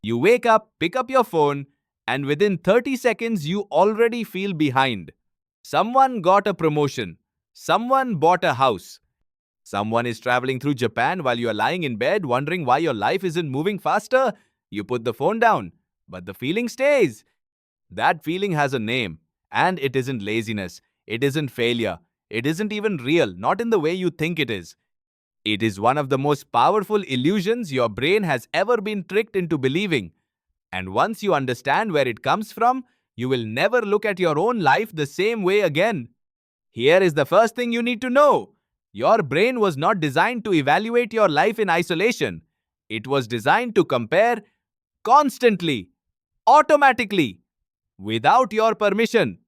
You wake up, pick up your phone, and within 30 seconds, you already feel behind. Someone got a promotion. Someone bought a house. Someone is traveling through Japan while you are lying in bed wondering why your life isn't moving faster. You put the phone down, but the feeling stays. That feeling has a name, and it isn't laziness. It isn't failure. It isn't even real, not in the way you think it is. It is one of the most powerful illusions your brain has ever been tricked into believing. And once you understand where it comes from, you will never look at your own life the same way again. Here is the first thing you need to know. Your brain was not designed to evaluate your life in isolation. It was designed to compare constantly, automatically, without your permission.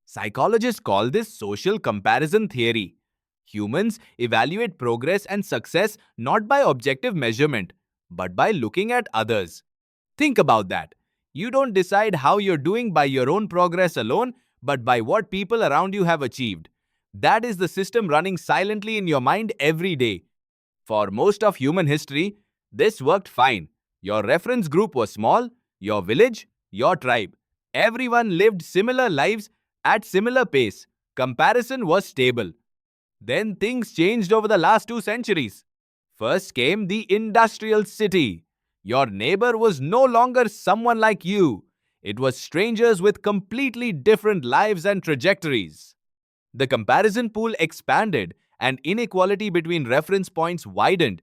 Psychologists call this social comparison theory. Humans evaluate progress and success not by objective measurement, but by looking at others. Think about that. You don't decide how you're doing by your own progress alone, but by what people around you have achieved. That is the system running silently in your mind every day. For most of human history, this worked fine. Your reference group was small, your village, your tribe. Everyone lived similar lives at similar pace. Comparison was stable. Then things changed over the last 2 centuries. First came the industrial city. Your neighbor was no longer someone like you. It was strangers with completely different lives and trajectories. The comparison pool expanded and inequality between reference points widened.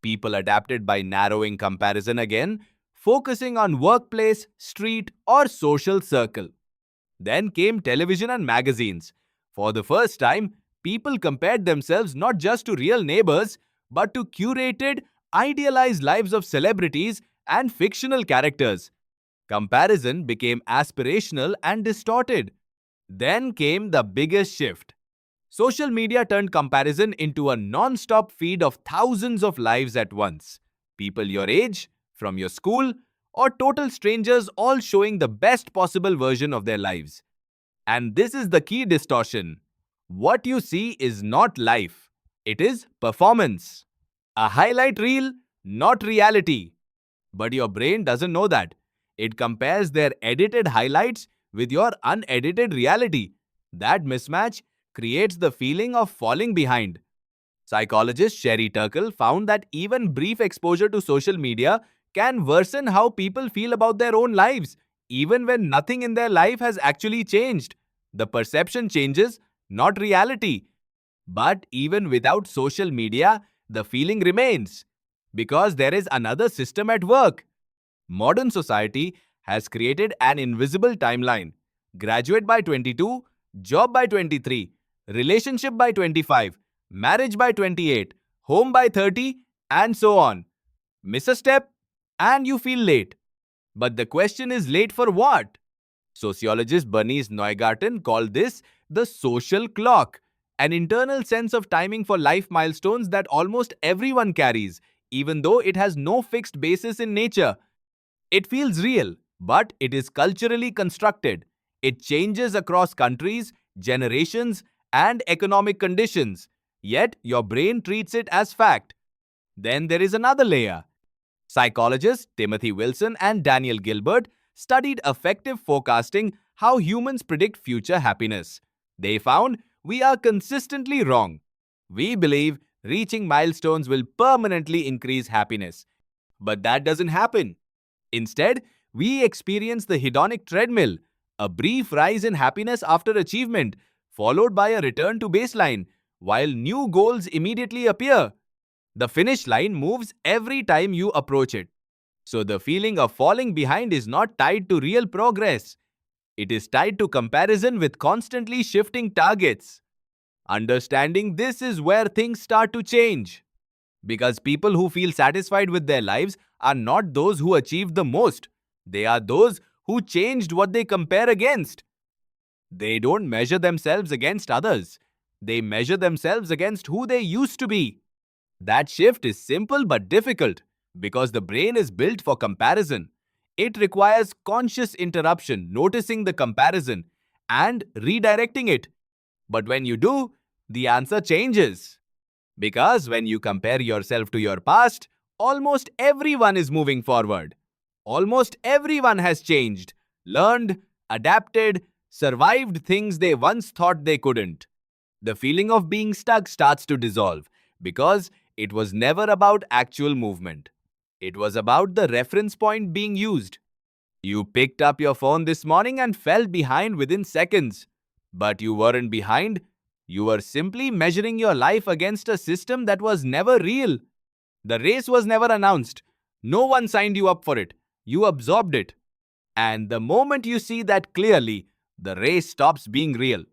People adapted by narrowing comparison again, focusing on workplace, street, or social circle. Then came television and magazines. For the first time, people compared themselves not just to real neighbors, but to curated, idealized lives of celebrities and fictional characters. Comparison became aspirational and distorted. Then came the biggest shift. Social media turned comparison into a non-stop feed of thousands of lives at once. People your age, from your school, or total strangers all showing the best possible version of their lives. And this is the key distortion. What you see is not life. It is performance. A highlight reel, not reality. But your brain doesn't know that. It compares their edited highlights with your unedited reality. That mismatch creates the feeling of falling behind. Psychologist Sherry Turkle found that even brief exposure to social media can worsen how people feel about their own lives, even when nothing in their life has actually changed. The perception changes, not reality. But even without social media, the feeling remains. Because there is another system at work. Modern society has created an invisible timeline. Graduate by 22, job by 23, relationship by 25, marriage by 28, home by 30, and so on. Miss a step, and you feel late. But the question is, late for what? Sociologist Bernice Neugarten called this the social clock, an internal sense of timing for life milestones that almost everyone carries, even though it has no fixed basis in nature. It feels real, but it is culturally constructed. It changes across countries, generations, and economic conditions. Yet your brain treats it as fact. Then there is another layer. Psychologists Timothy Wilson and Daniel Gilbert studied affective forecasting, how humans predict future happiness. They found we are consistently wrong. We believe reaching milestones will permanently increase happiness. But that doesn't happen. Instead, we experience the hedonic treadmill, a brief rise in happiness after achievement, followed by a return to baseline, while new goals immediately appear. The finish line moves every time you approach it. So the feeling of falling behind is not tied to real progress. It is tied to comparison with constantly shifting targets. Understanding this is where things start to change. Because people who feel satisfied with their lives are not those who achieved the most. They are those who changed what they compare against. They don't measure themselves against others. They measure themselves against who they used to be. That shift is simple but difficult because the brain is built for comparison. It requires conscious interruption, noticing the comparison, and redirecting it. But when you do, the answer changes. Because when you compare yourself to your past, almost everyone is moving forward. Almost everyone has changed, learned, adapted, survived things they once thought they couldn't. The feeling of being stuck starts to dissolve because it was never about actual movement. It was about the reference point being used. You picked up your phone this morning and fell behind within seconds. But you weren't behind. You were simply measuring your life against a system that was never real. The race was never announced. No one signed you up for it. You absorbed it. And the moment you see that clearly, the race stops being real.